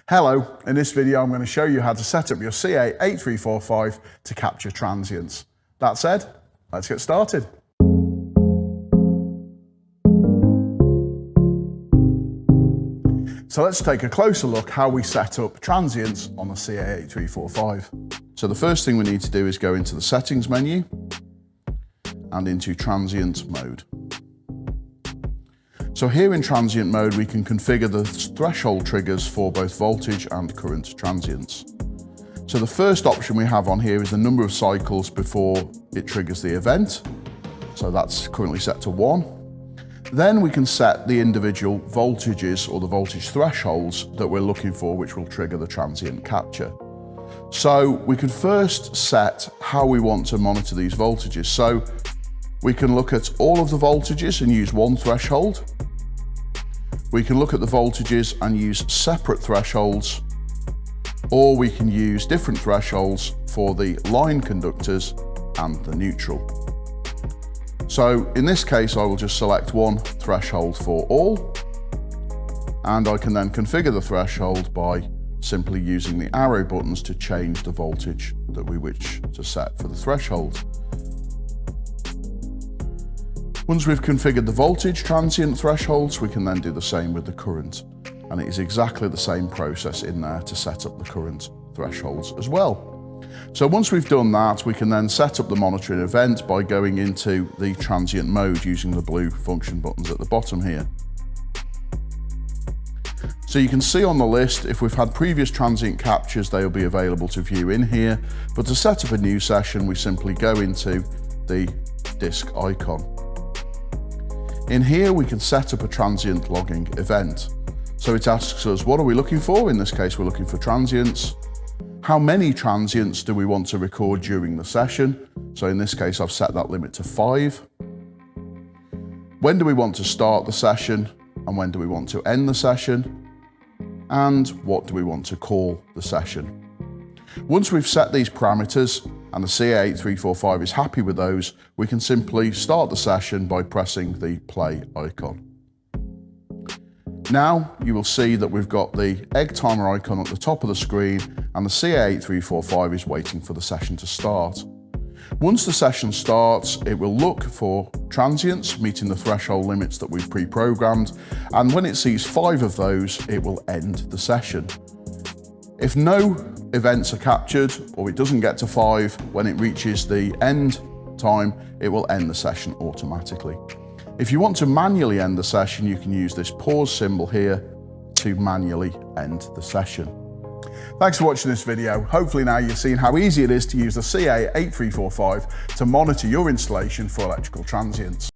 Hello, in this video I'm going to show you how to set up your CA8345 to capture transients. That said, let's get started. So let's take a closer look how we set up transients on the CA8345. So the first thing we need to do is go into the settings menu and into transient mode. So here in transient mode, we can configure the threshold triggers for both voltage and current transients. So the first option we have on here is the number of cycles before it triggers the event. So that's currently set to 1. Then we can set the individual voltages or the voltage thresholds that we're looking for, which will trigger the transient capture. So we can first set how we want to monitor these voltages. So we can look at all of the voltages and use one threshold. We can look at the voltages and use separate thresholds, or we can use different thresholds for the line conductors and the neutral. So in this case, I will just select one threshold for all, and I can then configure the threshold by simply using the arrow buttons to change the voltage that we wish to set for the threshold. Once we've configured the voltage transient thresholds, we can then do the same with the current. And it is exactly the same process in there to set up the current thresholds as well. So once we've done that, we can then set up the monitoring event by going into the transient mode using the blue function buttons at the bottom here. So you can see on the list, if we've had previous transient captures, they will be available to view in here. But to set up a new session, we simply go into the disk icon. In here, we can set up a transient logging event. So it asks us, what are we looking for? In this case, we're looking for transients. How many transients do we want to record during the session? So in this case, I've set that limit to 5. When do we want to start the session? And when do we want to end the session? And what do we want to call the session? Once we've set these parameters, and the CA8345 is happy with those, we can simply start the session by pressing the play icon. Now you will see that we've got the egg timer icon at the top of the screen, and the CA8345 is waiting for the session to start. Once the session starts, it will look for transients meeting the threshold limits that we've pre-programmed, and when it sees 5 of those, it will end the session. If no events are captured, or it doesn't get to 5, when it reaches the end time, it will end the session automatically. If you want to manually end the session, you can use this pause symbol here to manually end the session. Thanks for watching this video. Hopefully now you've seen how easy it is to use the CA8345 to monitor your installation for electrical transients.